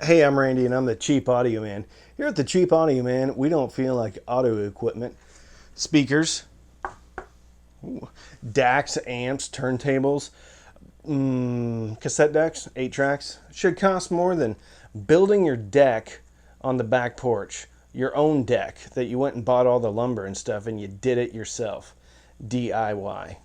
Hey, I'm Randy and I'm the Cheap Audio Man. Here at the Cheap Audio Man, we don't feel like audio equipment. Speakers, DACs, amps, turntables, cassette decks, 8 tracks should cost more than building your deck on the back porch. Your own deck that you went and bought all the lumber and stuff and you did it yourself. DIY.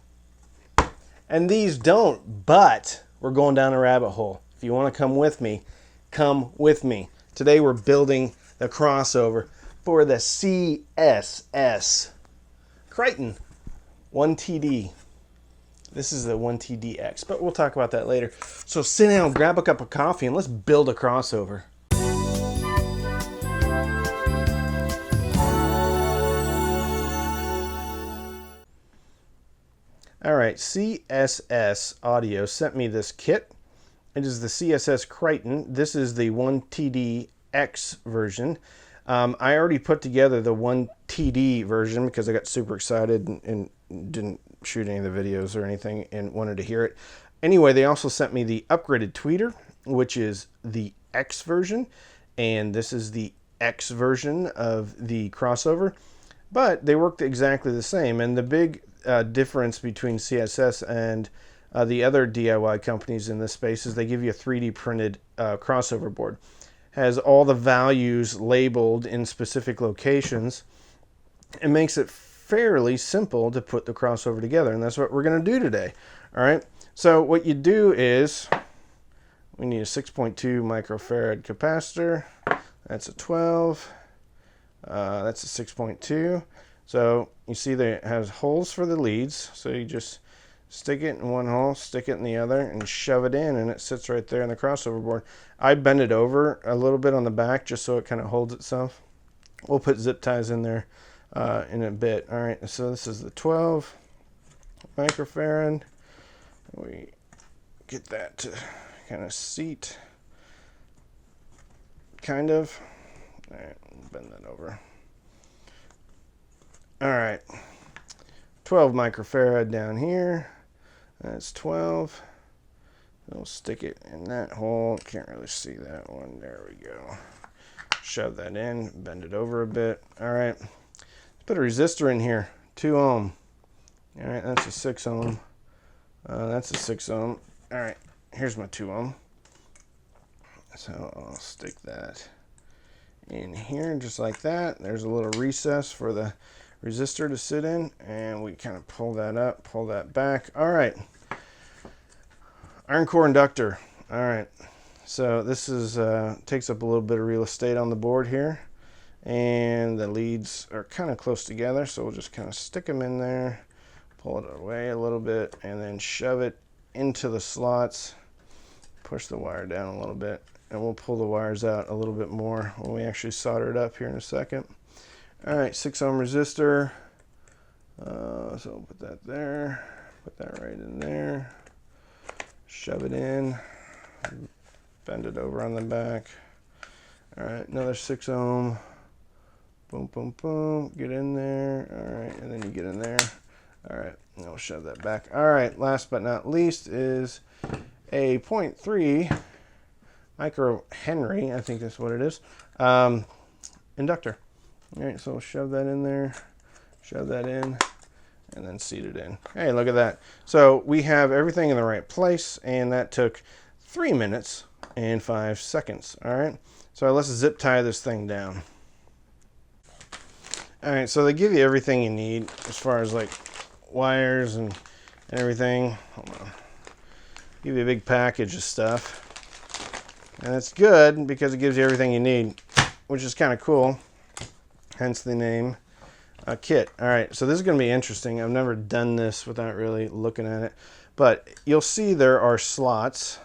And these don't, but we're going down a rabbit hole. If you want to come with me, come with me. Today we're building the crossover for the CSS Criton 1TD. This is the 1TDX, but we'll talk about that later. So sit down, grab a cup of coffee, and let's build a crossover. All right, CSS Audio sent me this kit. It is the CSS Criton. This is the 1TDX version. I already put together the 1TD version because I got super excited and didn't shoot any of the videos or anything and wanted to hear it. Anyway, they also sent me the upgraded tweeter, which is the X version, and this is the X version of the crossover, but they worked exactly the same. And the big difference between CSS and the other DIY companies in this space is they give you a 3D printed crossover board. Has all the values labeled in specific locations. It makes it fairly simple to put the crossover together, and that's what we're going to do today. All right, so what you do is we need a 6.2 microfarad capacitor. That's a 12. That's a 6.2. So you see that it has holes for the leads, so you just stick it in one hole, stick it in the other, and shove it in, and it sits right there in the crossover board. I bend it over a little bit on the back just so it kind of holds itself. We'll put zip ties in there in a bit. All right, so this is the 12 microfarad. We get that to kind of seat, kind of. All right, bend that over. All right, 12 microfarad down here. That's 12. We'll stick it in that hole. Can't really see that one. There we go. Shove that in, bend it over a bit. All right, let's put a resistor in here, 2 ohm. All right, that's a 6 ohm. That's a 6 ohm. All right, here's my 2 ohm. So I'll stick that in here just like that. There's a little recess for the resistor to sit in, and we kind of pull that up, pull that back. All right, iron core inductor. All right, so this is takes up a little bit of real estate on the board here, and the leads are kind of close together, so we'll just kind of stick them in there, pull it away a little bit, and then shove it into the slots, push the wire down a little bit, and we'll pull the wires out a little bit more when we actually solder it up here in a second. All right, 6 ohm resistor. So we'll put that there, put that right in there, shove it in, bend it over on the back. All right, another 6 ohm. Boom, boom, boom. Get in there. All right, and then you get in there. All right, and we'll shove that back. All right, last but not least is a 0.3 microhenry, I think that's what it is, inductor. All right, so we'll shove that in there, shove that in, and then seat it in. Hey, look at that. So we have everything in the right place, and that took 3 minutes and 5 seconds. All right, so let's zip tie this thing down. All right, so they give you everything you need as far as like wires and everything. Hold on. Give you a big package of stuff. And it's good because it gives you everything you need, which is kind of cool. Hence the name kit. All right, so this is going to be interesting. I've never done this without really looking at it. But you'll see there are slots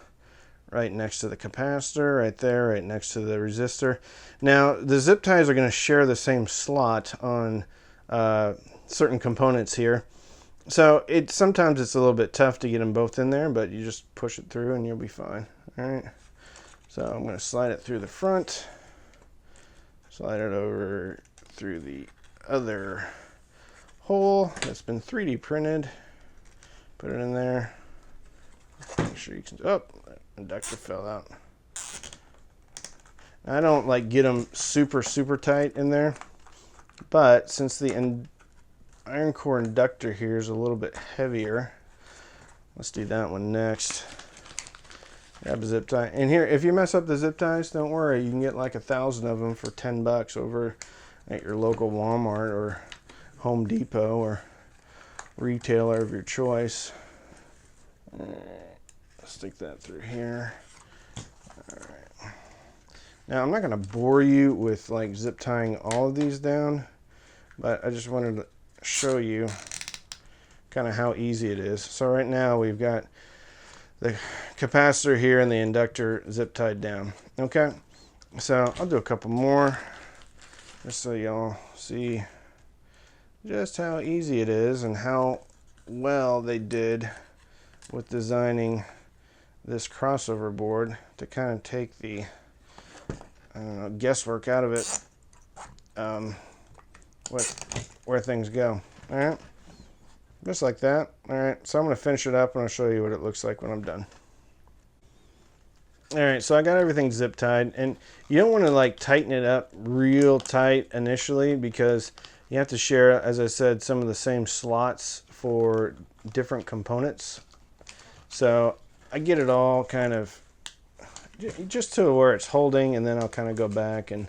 right next to the capacitor, right there, right next to the resistor. Now, the zip ties are going to share the same slot on certain components here. So sometimes it's a little bit tough to get them both in there, but you just push it through and you'll be fine. All right, so I'm going to slide it through the front, slide it over through the other hole that's been 3D printed, put it in there, make sure you can, oh, that inductor fell out. I don't like get them super tight in there, but since the iron core inductor here is a little bit heavier, let's do that one next. Grab a zip tie, and here, if you mess up the zip ties, don't worry, you can get like 1,000 of them for 10 bucks over at your local Walmart or Home Depot or retailer of your choice. Stick that through here. All right. Now I'm not going to bore you with like zip tying all of these down, but I just wanted to show you kind of how easy it is. So right now we've got the capacitor here and the inductor zip tied down. Okay, so I'll do a couple more just so y'all see just how easy it is and how well they did with designing this crossover board to kind of take the guesswork out of it, where things go. All right, just like that. All right, so I'm going to finish it up and I'll show you what it looks like when I'm done. All right, so I got everything zip tied, and you don't want to like tighten it up real tight initially because you have to share, as I said, some of the same slots for different components. So I get it all kind of just to where it's holding, and then I'll kind of go back and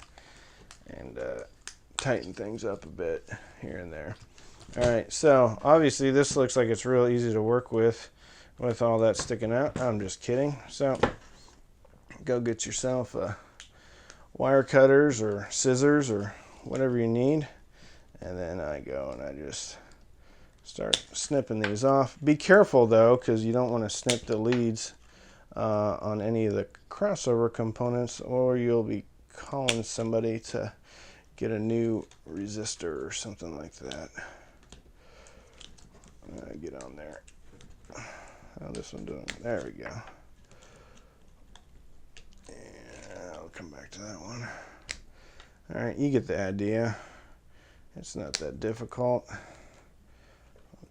tighten things up a bit here and there. All right, so obviously this looks like it's real easy to work with all that sticking out. I'm just kidding. So go get yourself wire cutters or scissors or whatever you need, and then I go and I just start snipping these off. Be careful though, because you don't want to snip the leads on any of the crossover components, or you'll be calling somebody to get a new resistor or something like that. Get on there. How this one doing? There we go. Yeah, I'll come back to that one. All right, you get the idea. It's not that difficult. I'll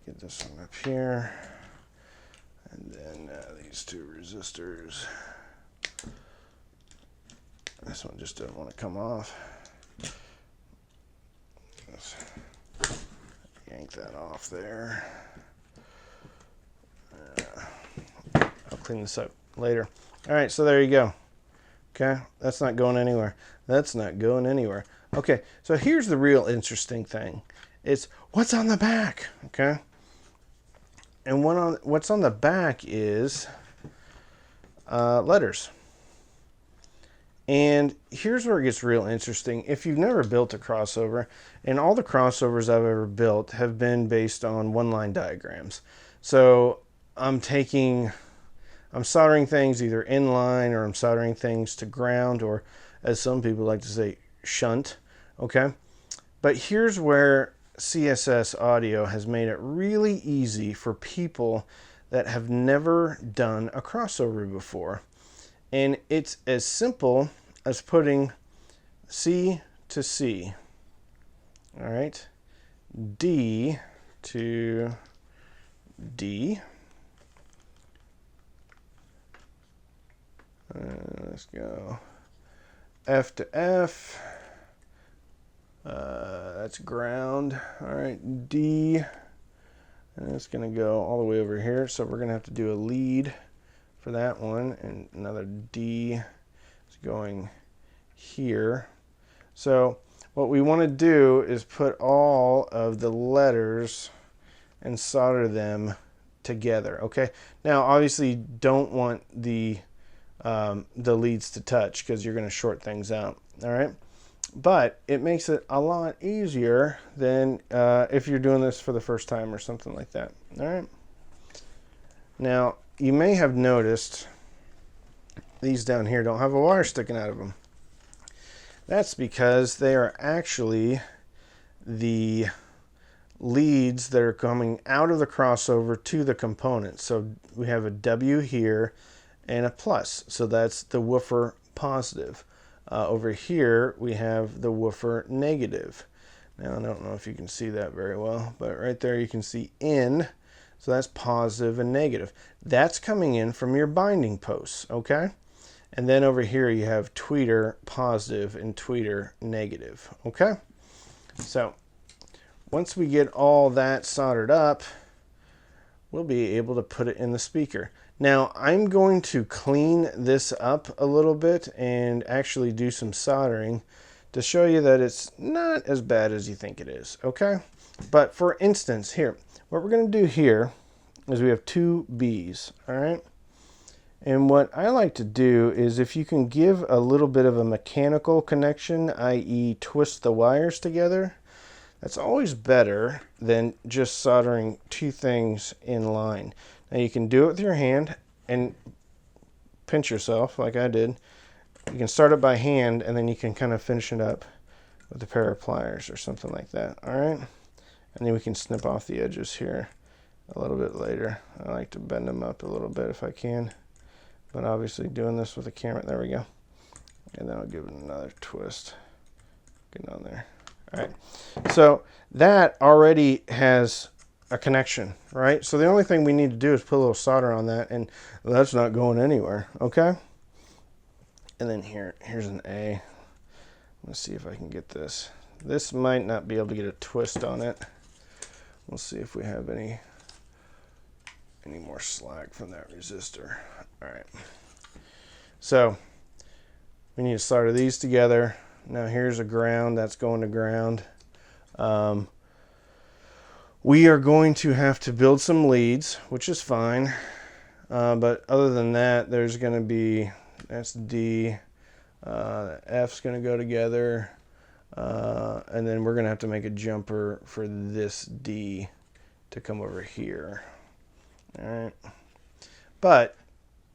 get this one up here, and then these two resistors. This one just doesn't want to come off. Let's yank that off there. I'll clean this up later. All right, so there you go. Okay, that's not going anywhere. That's not going anywhere. Okay, so here's the real interesting thing. It's what's on the back, okay? And what's on the back is letters. And here's where it gets real interesting. If you've never built a crossover, and all the crossovers I've ever built have been based on one-line diagrams. So I'm soldering things either in line, or I'm soldering things to ground, or as some people like to say, shunt, okay? But here's where CSS Audio has made it really easy for people that have never done a crossover before. And it's as simple as putting C to C, all right? D to D. Let's go F to F. That's ground. All right, D. And it's going to go all the way over here. So we're going to have to do a lead for that one. And another D is going here. So what we want to do is put all of the letters and solder them together. Okay. Now, obviously, you don't want the leads to touch because you're going to short things out. All right. But it makes it a lot easier than if you're doing this for the first time or something like that. All right. Now, you may have noticed these down here don't have a wire sticking out of them. That's because they are actually the leads that are coming out of the crossover to the component. So we have a W here and a plus. So that's the woofer positive. Over here, we have the woofer negative. Now, I don't know if you can see that very well, but right there you can see in. So that's positive and negative. That's coming in from your binding posts, okay? And then over here you have tweeter positive and tweeter negative. Okay? So once we get all that soldered up, we'll be able to put it in the speaker. Now I'm going to clean this up a little bit and actually do some soldering to show you that it's not as bad as you think it is. Okay? But for instance, here, what we're going to do here is we have two B's. All right? And what I like to do is if you can give a little bit of a mechanical connection, i.e. twist the wires together, that's always better than just soldering two things in line. Now you can do it with your hand and pinch yourself like I did. You can start it by hand and then you can kind of finish it up with a pair of pliers or something like that. All right? And then we can snip off the edges here a little bit later. I like to bend them up a little bit if I can. But obviously doing this with a camera, there we go. And then I'll give it another twist. Get on there. All right. So that already has a connection, right? So the only thing we need to do is put a little solder on that, and that's not going anywhere, okay? And then here's an A. Let's see if I can get this. This might not be able to get a twist on it. We'll see if we have any more slack from that resistor. All right. So we need to solder these together. Now here's a ground. That's going to ground. We are going to have to build some leads, which is fine. But other than that, there's going to be, that's D. F's going to go together. And then we're going to have to make a jumper for this D to come over here. All right. But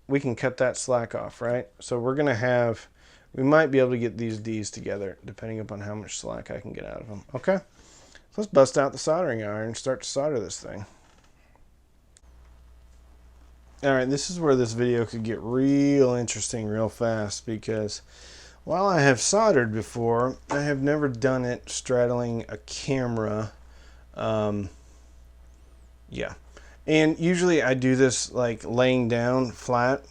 we can cut that slack off, right? So we're going to have, we might be able to get these D's together depending upon how much slack I can get out of them. Okay. So let's bust out the soldering iron and start to solder this thing. All right, this is where this video could get real interesting real fast, because while I have soldered before, I have never done it straddling a camera. Yeah. And usually I do this like laying down flat,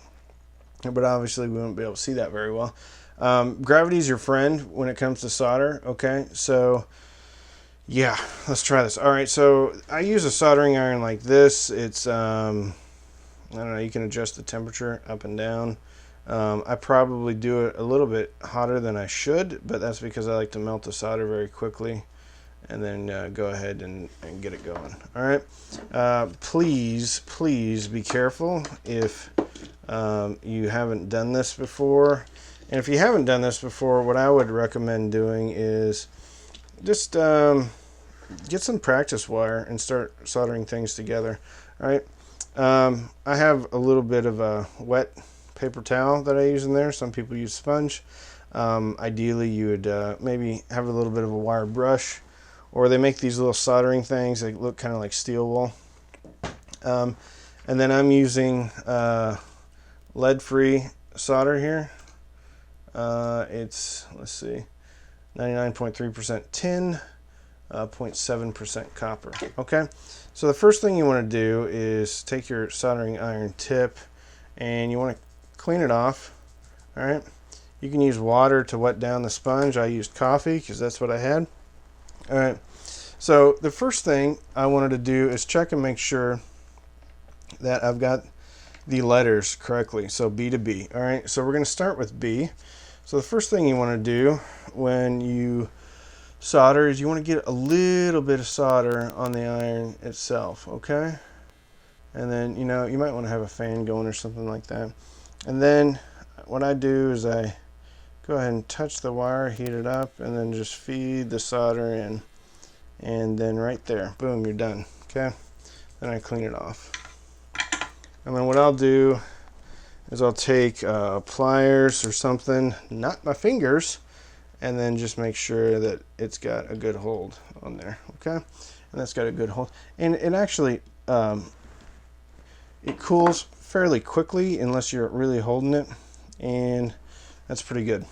but obviously we won't be able to see that very well. Gravity is your friend when it comes to solder, okay? So yeah, let's try this. All right, so I use a soldering iron like this. It's, I don't know, you can adjust the temperature up and down. I probably do it a little bit hotter than I should, but that's because I like to melt the solder very quickly and then go ahead and get it going. All right, please be careful if you haven't done this before. And if you haven't done this before, what I would recommend doing is just get some practice wire and start soldering things together. All right, I have a little bit of a wet paper towel that I use in there. Some people use sponge. Ideally, you would maybe have a little bit of a wire brush, or they make these little soldering things. They look kind of like steel wool. And then I'm using lead-free solder here. It's, let's see, 99.3% tin, 0.7% copper. Okay, so the first thing you want to do is take your soldering iron tip and you want to clean it off. All right, you can use water to wet down the sponge. I used coffee because that's what I had. All right, so the first thing I wanted to do is check and make sure that I've got the letters correctly. So B to B. All right, so we're going to start with B. So the first thing you want to do when you solder is you want to get a little bit of solder on the iron itself, okay? And then, you know, you might want to have a fan going or something like that. And then what I do is I go ahead and touch the wire, heat it up, and then just feed the solder in. And then right there, boom, you're done, okay? Then I clean it off. And then what I'll do is I'll take pliers or something, not my fingers, and then just make sure that it's got a good hold on there, okay? And that's got a good hold. And it actually, it cools fairly quickly unless you're really holding it, and that's pretty good.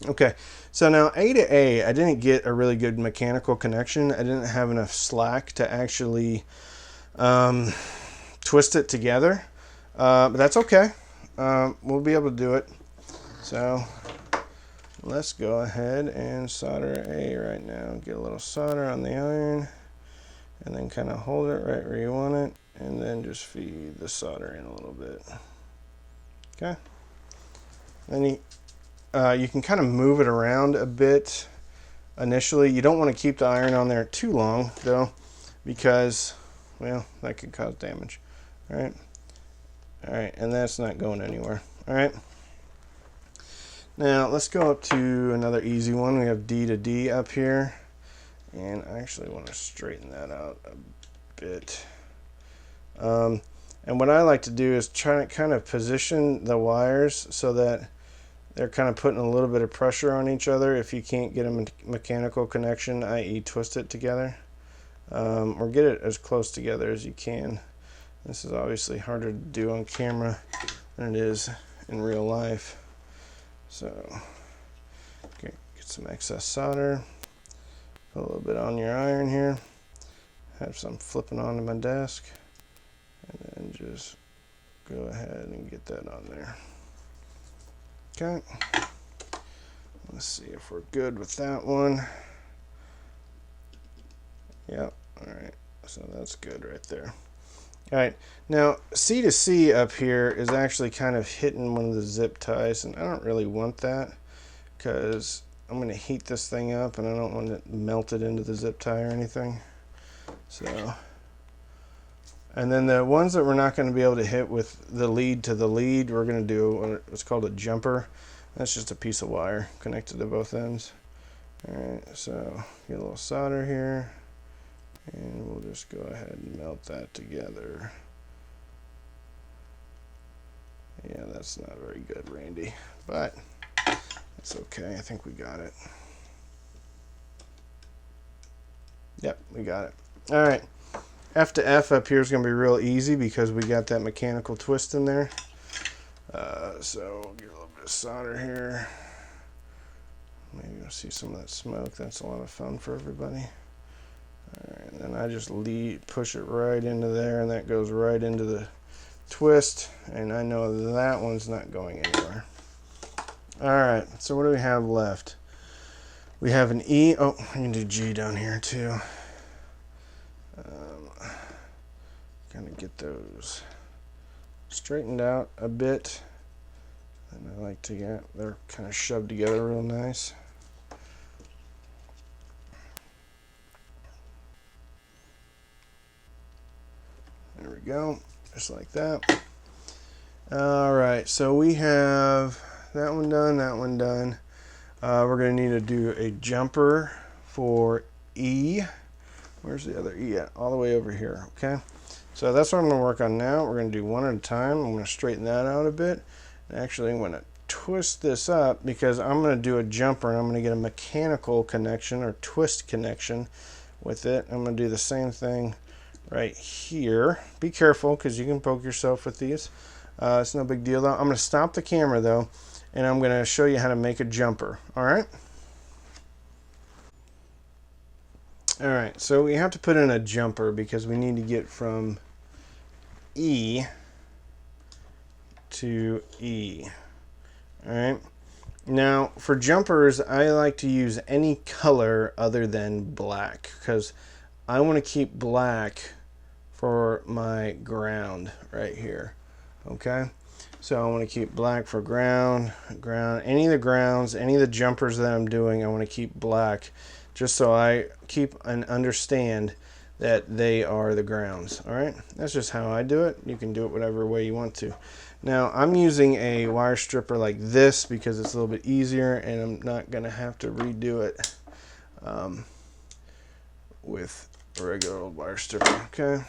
Okay, so now A to A, I didn't get a really good mechanical connection. I didn't have enough slack to actually twist it together, but that's okay. We'll be able to do it. So let's go ahead and solder A right now. Get a little solder on the iron, and then kind of hold it right where you want it, and then just feed the solder in a little bit. Okay. Then you can kind of move it around a bit initially. You don't want to keep the iron on there too long though, because, well, that could cause damage. All right. All right, and that's not going anywhere. All right. Now let's go up to another easy one. We have D to D up here, and I actually want to straighten that out a bit. And what I like to do is try to kind of position the wires so that they're kind of putting a little bit of pressure on each other if you can't get a mechanical connection, i.e. twist it together, or get it as close together as you can. This is obviously harder to do on camera than it is in real life. So, okay, get some excess solder, put a little bit on your iron here, have some flipping onto my desk, and then just go ahead and get that on there. Okay, let's see if we're good with that one. Yep, all right, so that's good right there. All right, now C to C up here is actually kind of hitting one of the zip ties, and I don't really want that because I'm going to heat this thing up and I don't want it melted into the zip tie or anything. So, and then the ones that we're not going to be able to hit with the lead to the lead, we're going to do what's called a jumper. That's just a piece of wire connected to both ends. All right, so get a little solder here. And we'll just go ahead and melt that together. Yeah, that's not very good, Randy, but it's okay. I think we got it. Yep, we got it. All right, F to F up here is going to be real easy because we got that mechanical twist in there. So we'll get a little bit of solder here. Maybe you'll see some of that smoke. That's a lot of fun for everybody. All right, and then I just push it right into there, and that goes right into the twist, and I know that one's not going anywhere. All right, so what do we have left? We have an E. Oh, I can do G down here too. Kind of get those straightened out a bit, and I like to get, they're kind of shoved together real nice. There we go, just like that. All right, so we have that one done, that one done. We're going to need to do a jumper for E. Where's the other E at? All the way over here, okay? So that's what I'm going to work on now. We're going to do one at a time. I'm going to straighten that out a bit. And actually, I'm going to twist this up because I'm going to do a jumper, and I'm going to get a mechanical connection or twist connection with it. I'm going to do the same thing right here. Be careful because you can poke yourself with these. It's no big deal though. I'm going to stop the camera though, and I'm going to show you how to make a jumper. All right. All right. So we have to put in a jumper because we need to get from E to E. All right. Now for jumpers, I like to use any color other than black because I want to keep black for my ground right here. Okay, so I want to keep black for ground, any of the grounds, any of the jumpers that I'm doing, I want to keep black just so I keep and understand that they are the grounds. All right, that's just how I do it. You can do it whatever way you want to. Now I'm using a wire stripper like this because it's a little bit easier and I'm not going to have to redo it with a regular old wire stripper. Okay,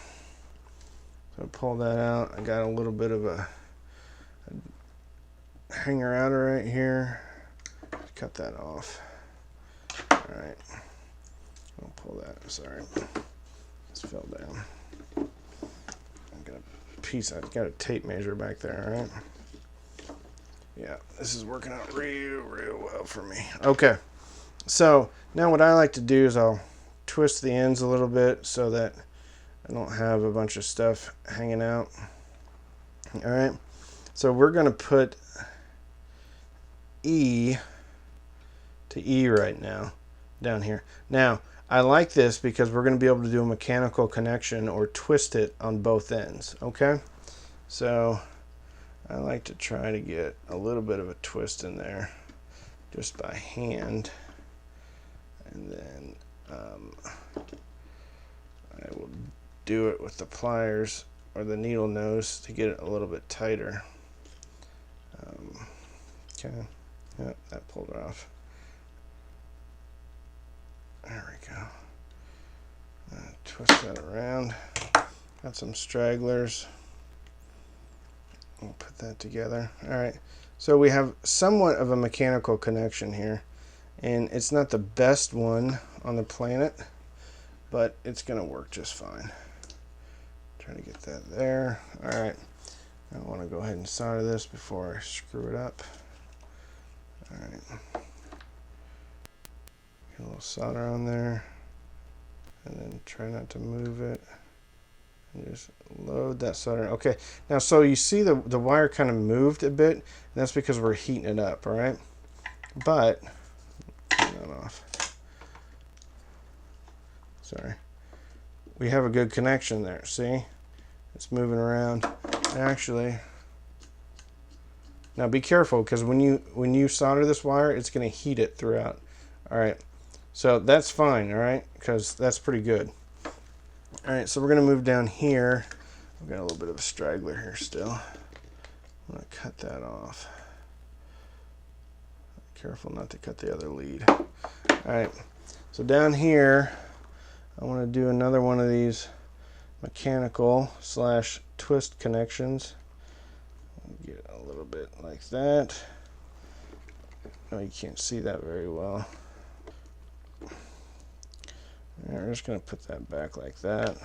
so pull that out. I got a little bit of a hanger outer right here. Cut that off. All right, I'll pull that. Sorry, this fell down. I got a piece. I've got a tape measure back there. All right. Yeah, this is working out real well for me. Okay, so now what I like to do is I'll twist the ends a little bit so that I don't have a bunch of stuff hanging out. All right, so we're going to put E to E right now, down here. Now, I like this because we're going to be able to do a mechanical connection or twist it on both ends, okay? So I like to try to get a little bit of a twist in there just by hand, and then I will do it with the pliers or the needle nose to get it a little bit tighter. Okay, yep, that pulled it off. There we go. Twist that around. Got some stragglers. We'll put that together. Alright, so we have somewhat of a mechanical connection here, and it's not the best one on the planet, but it's going to work just fine. Try to get that there. Alright, I want to go ahead and solder this before I screw it up. Alright, get a little solder on there, and then try not to move it. And just load that solder. Okay, now so you see the wire kind of moved a bit, and that's because we're heating it up, alright? But, turn that off. Sorry. We have a good connection there, see? It's moving around. Actually, now be careful, because when you solder this wire, it's going to heat it throughout. Alright, so that's fine, alright? Because that's pretty good. Alright, so we're going to move down here. We've got a little bit of a straggler here still. I'm going to cut that off. Careful not to cut the other lead. Alright, so down here, I want to do another one of these mechanical / twist connections. Get a little bit like that. Oh, you can't see that very well. We're just going to put that back like that.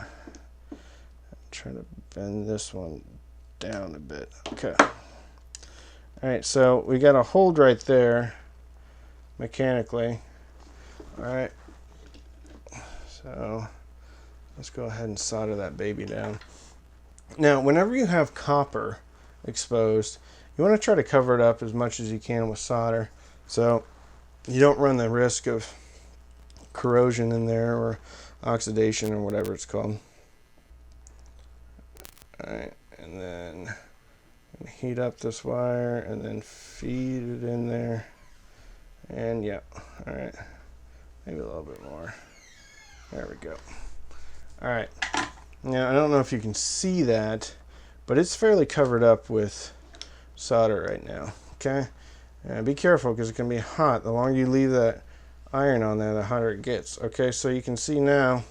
Try to bend this one down a bit. Okay. Alright, so we got a hold right there mechanically. Alright. So let's go ahead and solder that baby down. Now, whenever you have copper exposed, you want to try to cover it up as much as you can with solder, so you don't run the risk of corrosion in there or oxidation or whatever it's called. Alright, and then heat up this wire and then feed it in there, and yeah, alright, maybe a little bit more. There we go. Alright, now I don't know if you can see that, but it's fairly covered up with solder right now, okay? And be careful, because it can be hot. The longer you leave that iron on there, the hotter it gets. Okay, so you can see now,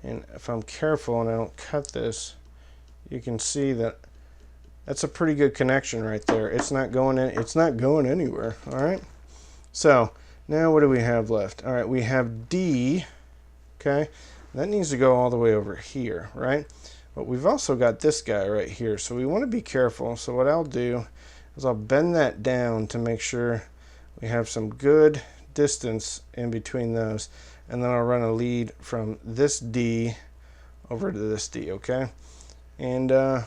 and if I'm careful and I don't cut this, you can see that that's a pretty good connection right there. It's not going in, it's not going anywhere. Alright, so now what do we have left? Alright, we have D. Okay, that needs to go all the way over here, right? But we've also got this guy right here, so we want to be careful. So what I'll do is I'll bend that down to make sure we have some good distance in between those, and then I'll run a lead from this D over to this D, okay? And I'll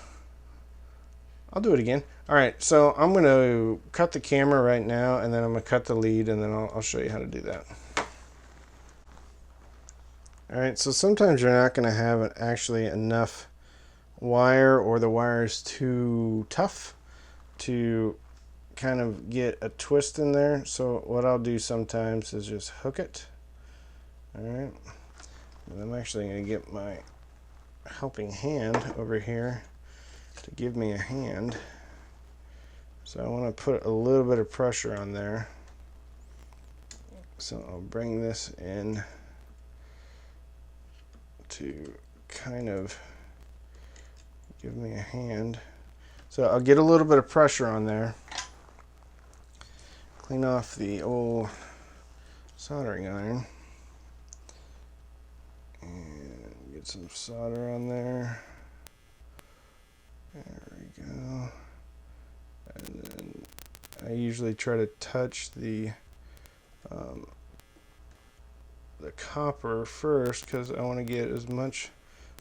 do it again. Alright, so I'm going to cut the camera right now, and then I'm going to cut the lead, and then I'll show you how to do that. Alright, so sometimes you're not going to have actually enough wire, or the wire is too tough to kind of get a twist in there. So what I'll do sometimes is just hook it. Alright, and I'm actually going to get my helping hand over here to give me a hand. So I want to put a little bit of pressure on there. So I'll bring this in to kind of give me a hand. So I'll get a little bit of pressure on there. Clean off the old soldering iron. And get some solder on there. There we go. And then I usually try to touch the copper first, because I want to get as much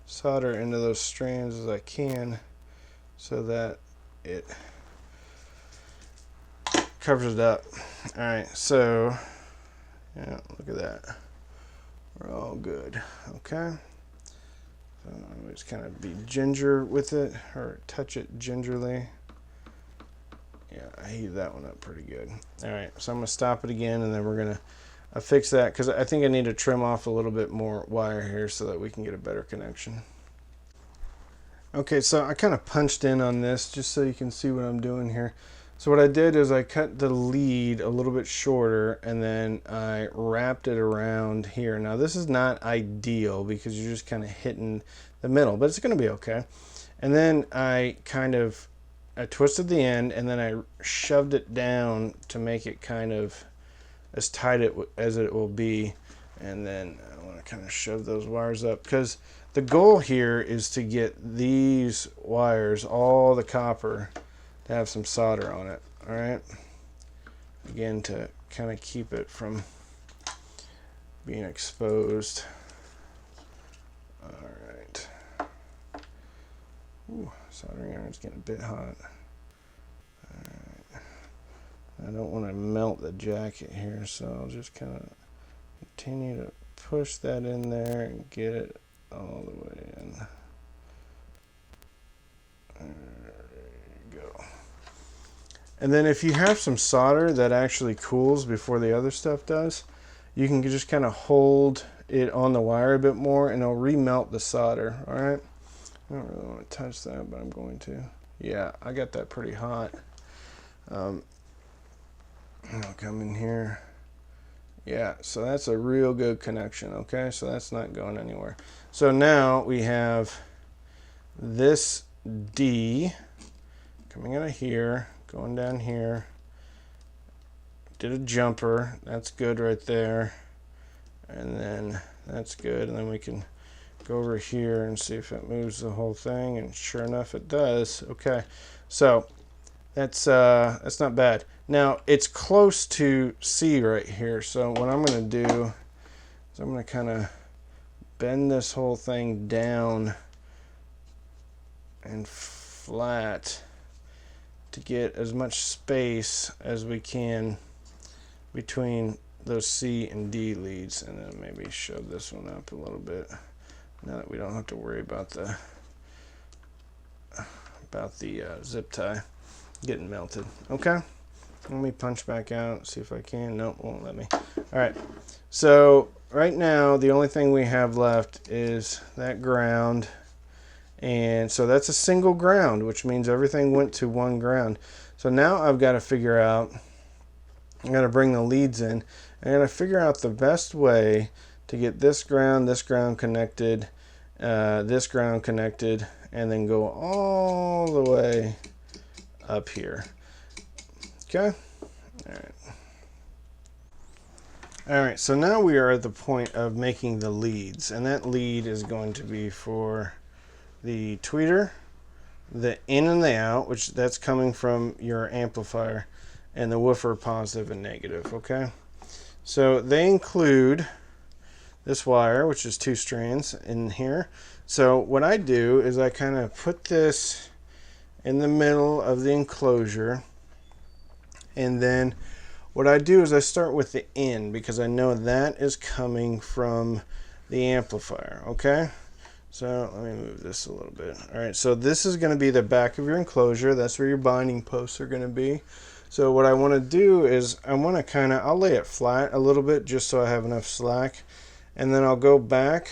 solder into those strands as I can, so that it covers it up. All right, so yeah, look at that. We're all good. Okay. So I always kind of be ginger with it, or touch it gingerly. Yeah, I heated that one up pretty good. All right, so I'm gonna stop it again, and then we're gonna fix that because I think I need to trim off a little bit more wire here so that we can get a better connection. Okay, so I kind of punched in on this just so you can see what I'm doing here. So what I did is I cut the lead a little bit shorter, and then I wrapped it around here. Now this is not ideal because you're just kind of hitting the middle, but it's going to be okay. And then I twisted the end, and then I shoved it down to make it kind of as tight as it will be. And then I want to kind of shove those wires up because the goal here is to get these wires, all the copper, to have some solder on it. All right, again, to kind of keep it from being exposed. All right. Ooh, soldering iron's getting a bit hot. All right. I don't want to melt the jacket here, so I'll just kind of continue to push that in there and get it all the way in. There you go. And then if you have some solder that actually cools before the other stuff does, you can just kind of hold it on the wire a bit more and it'll remelt the solder. All right. I don't really want to touch that, but I'm going to. Yeah, I got that pretty hot. I'll come in here. Yeah, so that's a real good connection. Okay, so that's not going anywhere. So now we have this D coming out of here, going down here. Did a jumper. That's good right there. And then that's good. And then we can go over here and see if it moves the whole thing. And sure enough, it does. Okay, so that's not bad. Now it's close to C right here. So what I'm going to do is I'm going to kind of bend this whole thing down and flat to get as much space as we can between those C and D leads, and then maybe shove this one up a little bit now that we don't have to worry about the zip tie getting melted. Okay, let me punch back out, see if I can. Nope, won't let me. All right, so right now the only thing we have left is that ground. And so that's a single ground, which means everything went to one ground. So now I've got to figure out, I'm going to bring the leads in. I'm going to figure out the best way to get this ground connected, this ground connected, and then go all the way up here. Okay? All right. All right, so now we are at the point of making the leads, and that lead is going to be for the tweeter, the in and the out, which that's coming from your amplifier, and the woofer positive and negative. Okay, so they include this wire, which is 2 strands in here. So what I do is I kind of put this in the middle of the enclosure, and then what I do is I start with the in because I know that is coming from the amplifier. Okay, so let me move this a little bit. All right, so this is going to be the back of your enclosure. That's where your binding posts are going to be. So what I want to do is I want to kind of, I'll lay it flat a little bit just so I have enough slack. And then I'll go back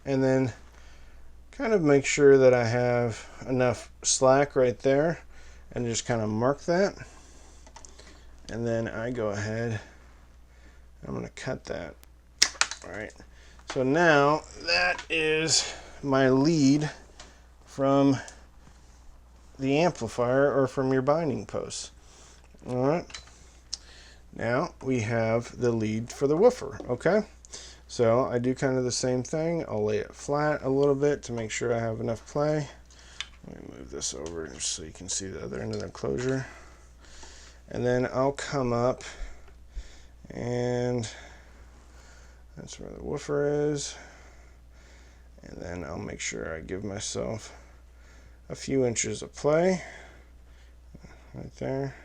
and then kind of make sure that I have enough slack right there and just kind of mark that. And then I go ahead, I'm going to cut that. All right, so now that is my lead from the amplifier or from your binding posts. All right, now we have the lead for the woofer. Okay, so I do kind of the same thing. I'll lay it flat a little bit to make sure I have enough play. Let me move this over so you can see the other end of the enclosure. And then I'll come up, and that's where the woofer is. And then I'll make sure I give myself a few inches of play right there.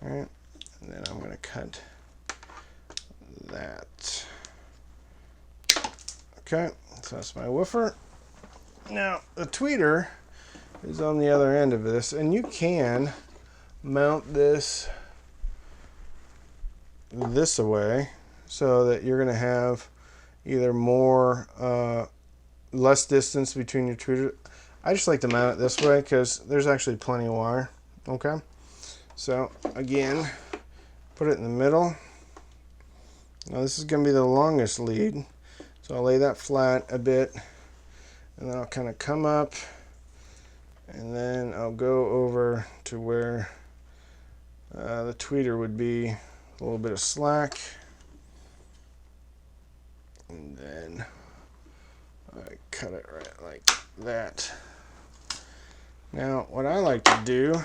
All right, and then I'm going to cut that. Okay, so that's my woofer. Now the tweeter is on the other end of this, and you can mount this away so that you're going to have either less distance between your tweeter. I just like to mount it this way because there's actually plenty of wire. Okay, so again, put it in the middle. Now this is going to be the longest lead, so I'll lay that flat a bit, and then I'll kind of come up, and then I'll go over to where the tweeter would be, a little bit of slack, and then I cut it right like that. Now what I like to do to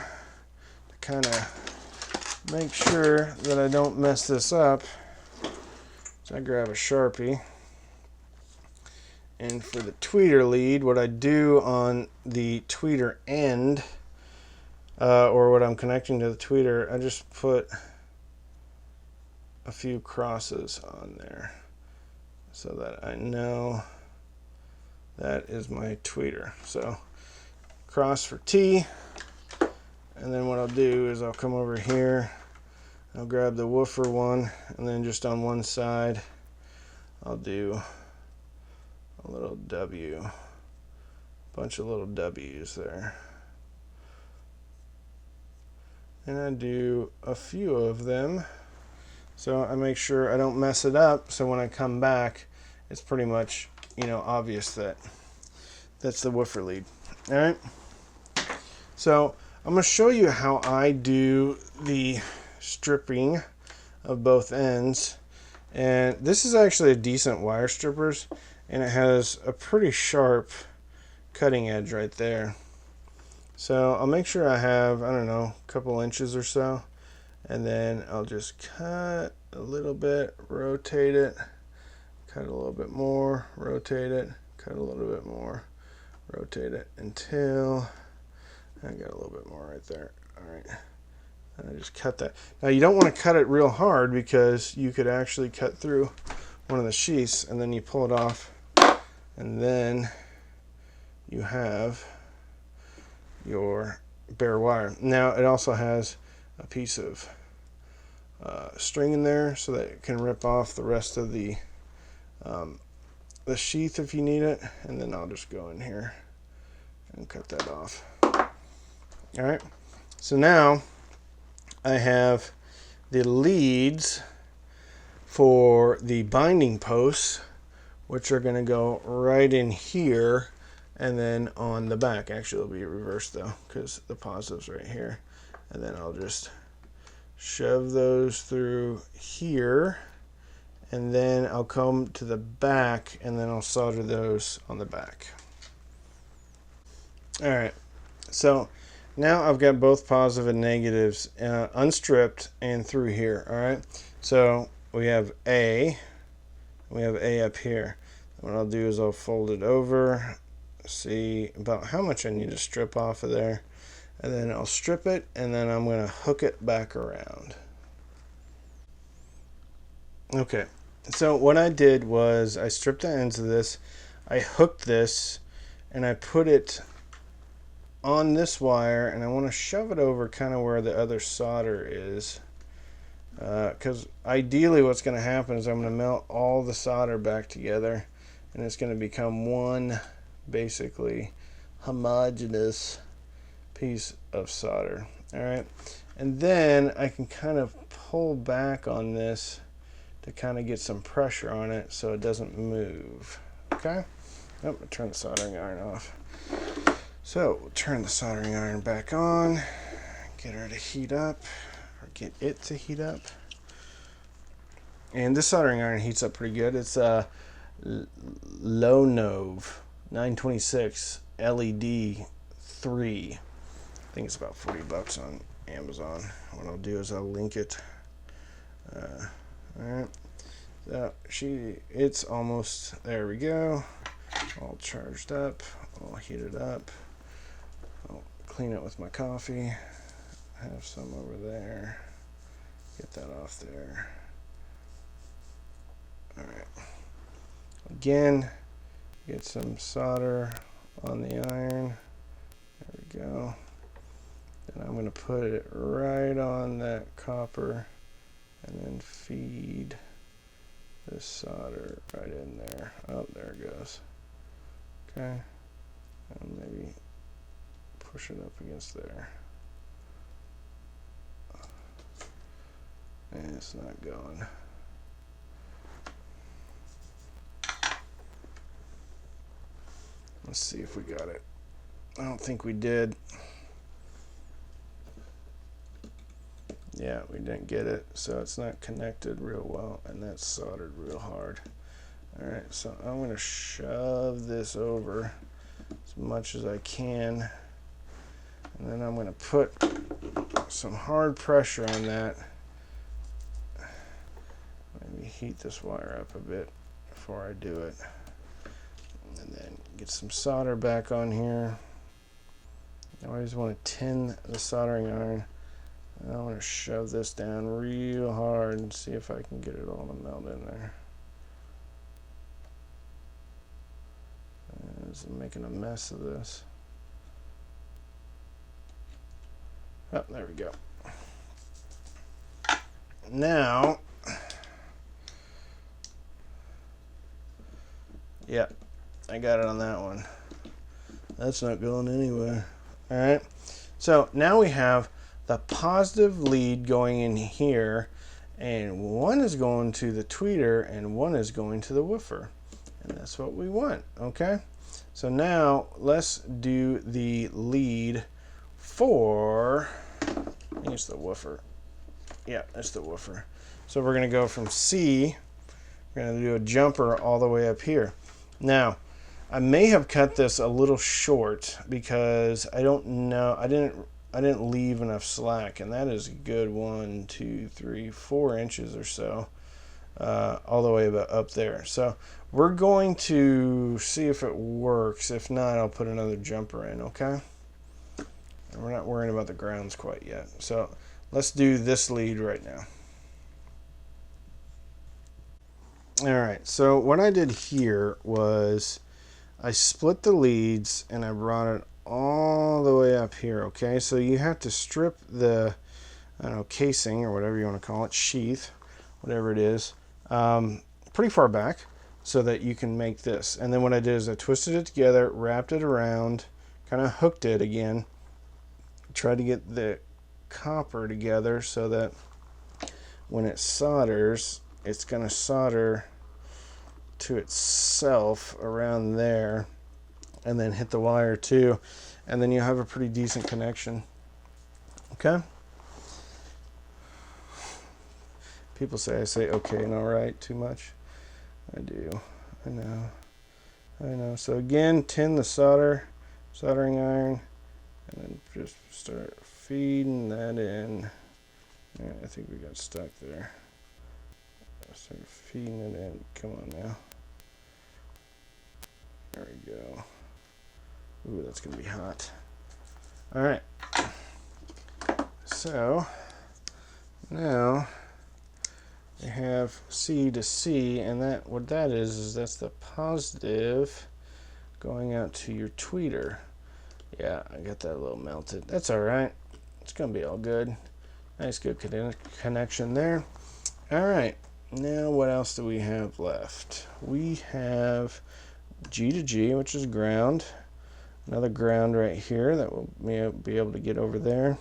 kind of make sure that I don't mess this up is I grab a Sharpie, and for the tweeter lead, what I do on the tweeter end, or what I'm connecting to the tweeter, I just put a few crosses on there so that I know that is my tweeter. So cross for T, and then what I'll do is I'll come over here, I'll grab the woofer one, and then just on one side I'll do a little W, a bunch of little W's there, and I do a few of them so I make sure I don't mess it up, so when I come back it's pretty much, you know, obvious that that's the woofer lead. All right, so I'm going to show you how I do the stripping of both ends, and this is actually a decent wire strippers, and it has a pretty sharp cutting edge right there. So I'll make sure I have, I don't know, a couple inches or so, and then I'll just cut a little bit, rotate it, cut a little bit more, rotate it, cut a little bit more, rotate it until I got a little bit more right there. All right, and I just cut that. Now you don't want to cut it real hard because you could actually cut through one of the sheaths, and then you pull it off, and then you have your bare wire. Now it also has a piece of string in there so that it can rip off the rest of the sheath if you need it, and then I'll just go in here and cut that off. All right, so now I have the leads for the binding posts, which are going to go right in here, and then on the back. Actually, it'll be reversed though, because the positive's right here, and then I'll just shove those through here, and then I'll come to the back, and then I'll solder those on the back. All right, so now I've got both positive and negatives unstripped and through here. All right, so we have A up here. What I'll do is I'll fold it over, see about how much I need to strip off of there, and then I'll strip it, and then I'm going to hook it back around. Okay, so what I did was I stripped the ends of this, I hooked this, and I put it on this wire, and I want to shove it over kind of where the other solder is, because ideally what's going to happen is I'm going to melt all the solder back together, and it's going to become one basically homogeneous piece of solder. All right, and then I can kind of pull back on this to kind of get some pressure on it so it doesn't move. Okay, oh, I'll turn the soldering iron off. So we'll turn the soldering iron back on, get her to heat up, or get it to heat up. And this soldering iron heats up pretty good. It's a Lonov 926 LED 3. I think it's about 40 bucks on Amazon. What I'll do is I'll link it. All right, so it's almost, there we go, all charged up, all heated up. I'll clean it with my coffee, have some over there, Get that off there. All right. Again, get some solder on the iron. There we go. And I'm going to put it right on that copper and then feed this solder right in there. Oh, there it goes. Okay. And maybe push it up against there. And it's not going. Let's see if we got it. I don't think we did. Yeah, we didn't get it, so it's not connected real well, and that's soldered real hard. All right, so I'm going to shove this over as much as I can, and then I'm going to put some hard pressure on that. Maybe heat this wire up a bit before I do it, and then get some solder back on here. I always want to tin the soldering iron. I want to shove this down real hard and see if I can get it all to melt in there. I'm making a mess of this. Oh, there we go. Now, yeah, I got it on that one. That's not going anywhere. All right, so now we have the positive lead going in here, and one is going to the tweeter and one is going to the woofer, and that's what we want. Okay, so now let's do the lead for, I think it's the woofer. Yeah, it's the woofer. So we're going to go from C, we're going to do a jumper all the way up here. Now, I may have cut this a little short because I don't know, I didn't leave enough slack, and that is a good 1, 2, 3, 4 inches or so, all the way about up there. So we're going to see if it works. If not, I'll put another jumper in, okay? And we're not worrying about the grounds quite yet. So let's do this lead right now. All right, so what I did here was I split the leads and I brought it all the way up here, okay? So you have to strip the, I don't know, casing or whatever you want to call it, sheath, whatever it is, pretty far back so that you can make this. And then what I did is I twisted it together, wrapped it around, kind of hooked it again, tried to get the copper together so that when it solders, it's going to solder to itself around there, and then hit the wire too, and then you have a pretty decent connection. Okay? People say I say okay and all right too much. I do. I know. So again, tin the soldering iron, and then just start feeding that in. Yeah, I think we got stuck there. Start feeding it in. Come on now. There we go. Ooh, that's gonna be hot. All right. So now we have C to C, and that what that is that's the positive going out to your tweeter. Yeah, I got that a little melted. That's all right. It's gonna be all good. Nice, good connection there. All right. Now what else do we have left? We have G to G, which is ground. Another ground right here that we'll be able to get over there.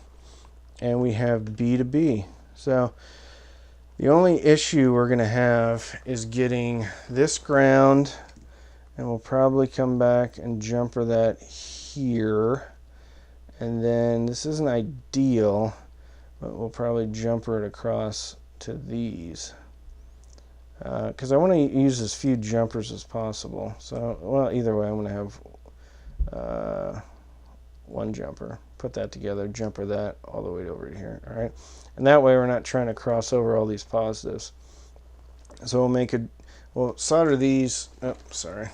And we have B to B. So the only issue we're going to have is getting this ground, and we'll probably come back and jumper that here. And then this isn't ideal, but we'll probably jumper it across to these. Because I want to use as few jumpers as possible. So, well, either way, I'm going to have one jumper. Put that together, jumper that all the way over here. All right, and that way we're not trying to cross over all these positives. So we'll solder these. Oh, sorry.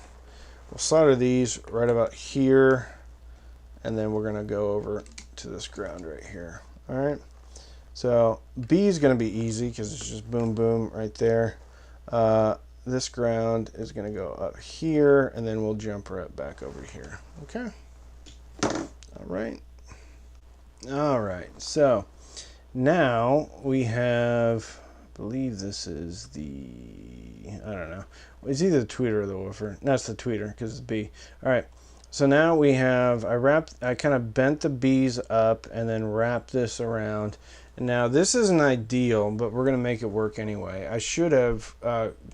We'll solder these right about here, and then we're going to go over to this ground right here. All right. So B is going to be easy because it's just boom, boom right there. This ground is going to go up here, and then we'll jump right back over here. Okay. All right. All right. So now we have, I believe this is the, I don't know. It's either the tweeter or the woofer. No, it's the tweeter because it's B. All right. So now we have, I kind of bent the B's up and then wrapped this around. Now this isn't ideal, but we're going to make it work anyway. I should have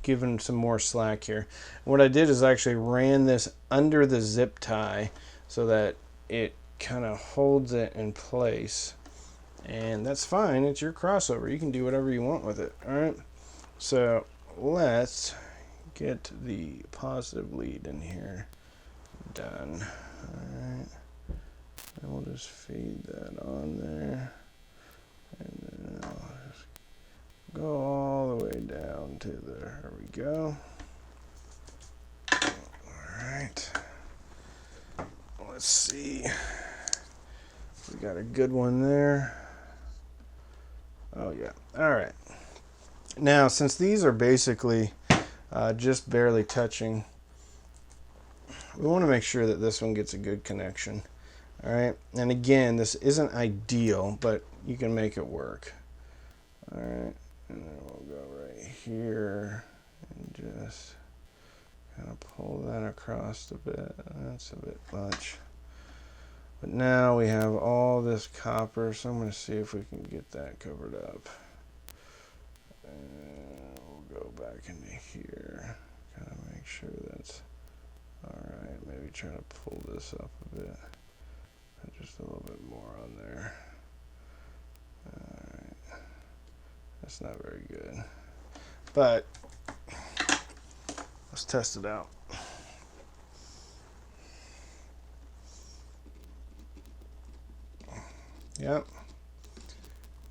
given some more slack here. What I did is I actually ran this under the zip tie so that it kind of holds it in place. And that's fine. It's your crossover. You can do whatever you want with it. All right. So let's get the positive lead in here done. All right. And we'll just feed that on there. And then I'll just go all the way down to there. There we go. All right. Let's see. We got a good one there. Oh yeah. All right. Now, since these are basically just barely touching, we want to make sure that this one gets a good connection. All right. And again, this isn't ideal, but you can make it work. All right. And then we'll go right here and just kind of pull that across a bit. That's a bit much. But now we have all this copper, so I'm going to see if we can get that covered up. And we'll go back into here. Kind of make sure that's alright. Maybe try to pull this up a bit. Just a little bit more on there. Alright. That's not very good. But let's test it out. Yep.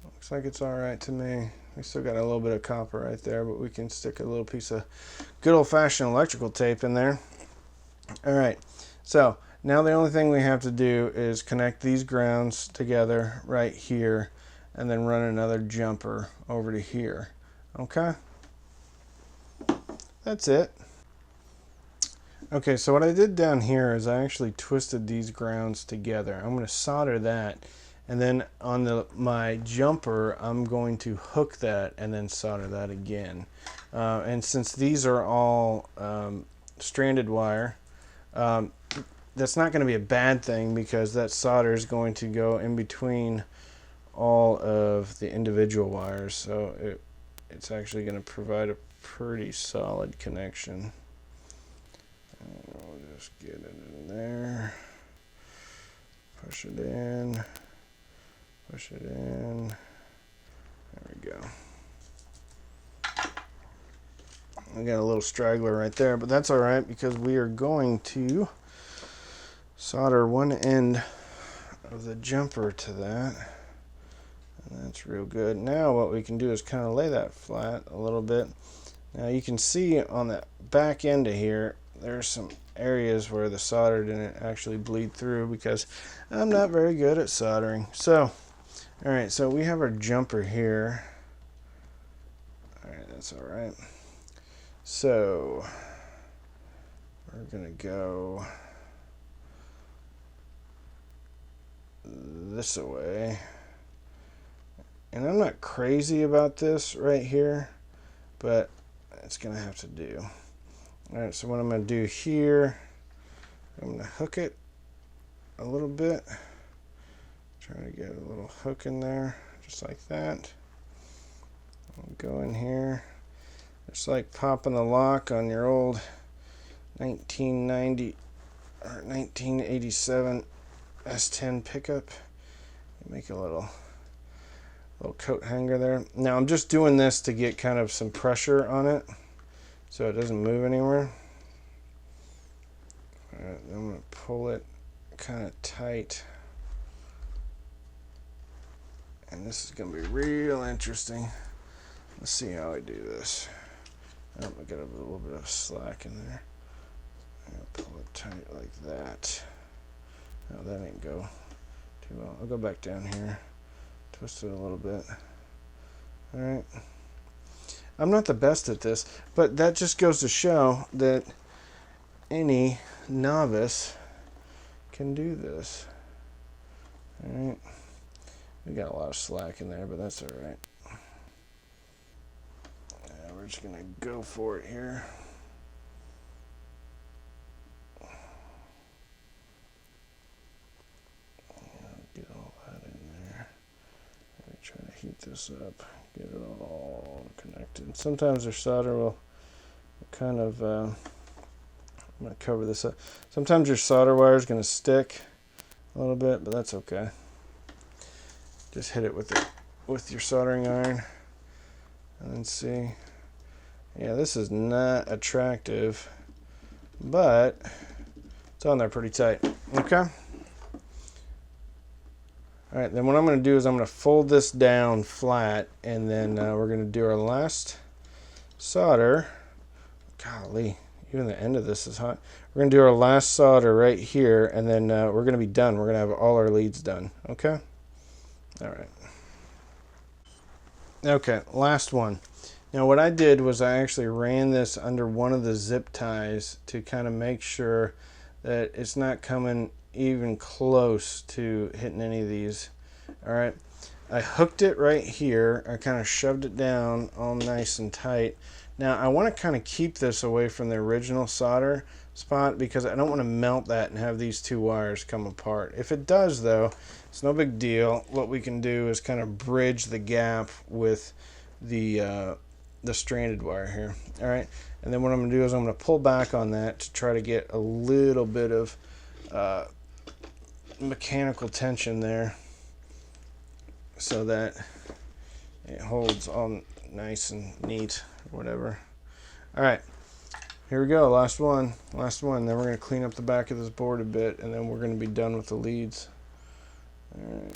Looks like it's alright to me. We still got a little bit of copper right there, but we can stick a little piece of good old-fashioned electrical tape in there. Alright, so now the only thing we have to do is connect these grounds together right here and then run another jumper over to here. Okay? That's it. Okay, so what I did down here is I actually twisted these grounds together. I'm going to solder that, and then on my jumper I'm going to hook that and then solder that again. And since these are all stranded wire, that's not going to be a bad thing because that solder is going to go in between all of the individual wires, so it's actually going to provide a pretty solid connection. And we'll just get it in there, push it in, push it in. There we go. We got a little straggler right there, but that's all right because we are going to solder one end of the jumper to that. And that's real good. Now what we can do is kind of lay that flat a little bit. Now you can see on the back end of here, there's some areas where the solder didn't actually bleed through because I'm not very good at soldering. So, all right, so we have our jumper here. All right, that's all right. So we're gonna go this way. And I'm not crazy about this right here, but it's gonna have to do. All right, so what I'm gonna do here, I'm gonna hook it a little bit. Try to get a little hook in there, just like that. I'll go in here. It's like popping the lock on your old 1990 or 1987 S10 pickup. You make a little coat hanger there. Now I'm just doing this to get kind of some pressure on it so it doesn't move anywhere. All right, I'm going to pull it kind of tight. And this is going to be real interesting. Let's see how I do this. Oh, I got a little bit of slack in there. I'll pull it tight like that. No, that ain't go too well. I'll go back down here, Twist it a little bit. All right. I'm not the best at this, but that just goes to show that any novice can do this. All right. We got a lot of slack in there, but that's all right. Yeah, we're just gonna go for it here. Get all that in there. Try to heat this up, get it all connected. Sometimes their solder will kind of, I'm going to cover this up. Sometimes your solder wire is going to stick a little bit, but that's okay. Just hit it with your soldering iron and then see. Yeah, this is not attractive, but it's on there pretty tight. Okay. All right, then what I'm going to do is I'm going to fold this down flat, and then we're going to do our last solder. Golly, even the end of this is hot. We're going to do our last solder right here, and then we're going to be done. We're going to have all our leads done, okay? All right. Okay, last one. Now what I did was I actually ran this under one of the zip ties to kind of make sure that it's not coming even close to hitting any of these. All right, I hooked it right here. I kind of shoved it down all nice and tight. Now I want to kind of keep this away from the original solder spot because I don't want to melt that and have these two wires come apart. If it does though, it's no big deal. What we can do is kind of bridge the gap with the stranded wire here. All right, and then what I'm going to do is I'm going to pull back on that to try to get a little bit of mechanical tension there so that it holds all nice and neat or whatever. All right, here we go, last one. Then we're going to clean up the back of this board a bit, and then we're going to be done with the leads. All right,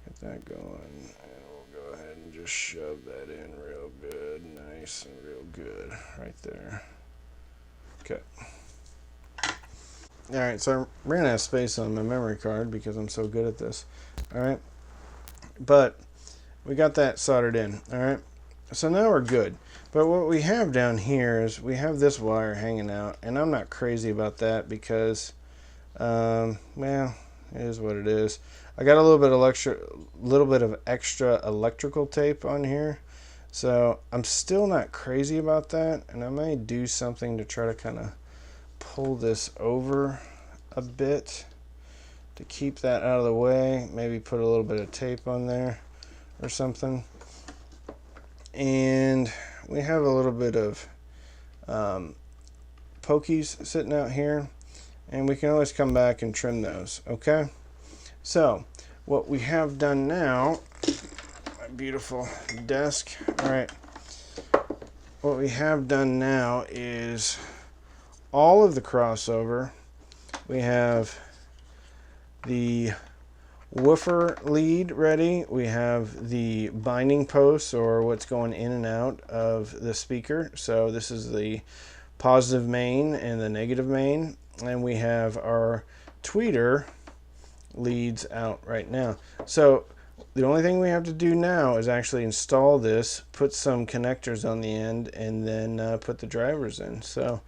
get that going, and we'll go ahead and just shove that in real good, nice and real good right there. Okay. All right, so I ran out of space on my memory card because I'm so good at this. All right, but we got that soldered in. All right, so now we're good. But what we have down here is we have this wire hanging out, and I'm not crazy about that because, well, it is what it is. I got a little bit of extra electrical tape on here, so I'm still not crazy about that, and I may do something to try to kind of pull this over a bit to keep that out of the way. Maybe put a little bit of tape on there or something. And we have a little bit of pokies sitting out here, and we can always come back and trim those. Okay, so what we have done now, my beautiful desk. All right, what we have done now is all of the crossover. We have the woofer lead ready. We have the binding posts, or what's going in and out of the speaker. So this is the positive main and the negative main. And we have our tweeter leads out right now. So the only thing we have to do now is actually install this, put some connectors on the end, and then put the drivers in. So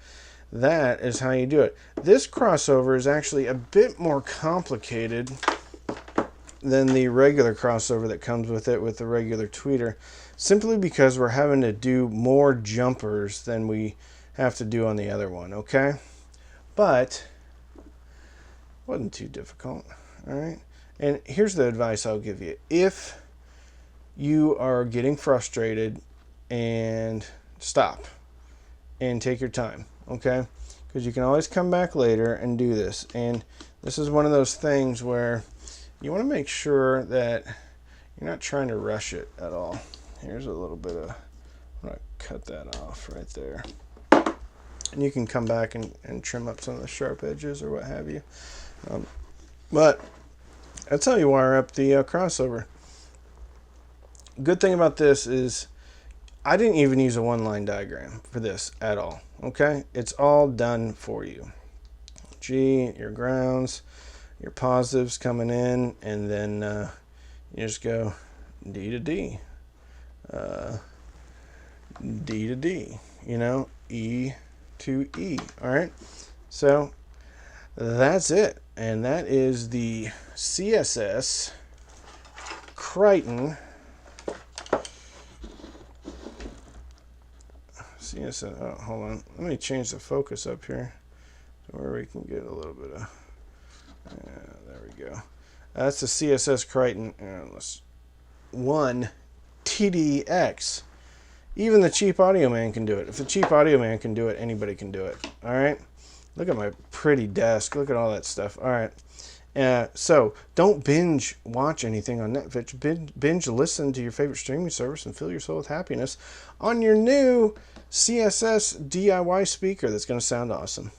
that is how you do it. This crossover is actually a bit more complicated than the regular crossover that comes with it with the regular tweeter, simply because we're having to do more jumpers than we have to do on the other one, okay? But it wasn't too difficult, all right? And here's the advice I'll give you. If you are getting frustrated, and stop and take your time, okay? Because you can always come back later and do this. And this is one of those things where you want to make sure that you're not trying to rush it at all. Here's a little bit of, I'm going to cut that off right there. And you can come back and trim up some of the sharp edges or what have you. But that's how you wire up the crossover. Good thing about this is I didn't even use a one-line diagram for this at all, okay? It's all done for you. G, your grounds, your positives coming in, and then You just go D to D, D to D, you know, E to E. All right, so that's it, and that is the CSS Criton. CSS. Oh, hold on. Let me change the focus up here to where we can get a little bit of. There we go. That's the CSS Criton. Let's 1 TDX. Even the cheap audio man can do it. If the cheap audio man can do it, anybody can do it. All right. Look at my pretty desk. Look at all that stuff. All right. So don't binge watch anything on Netflix. Binge listen to your favorite streaming service and fill your soul with happiness on your new CSS DIY speaker that's going to sound awesome.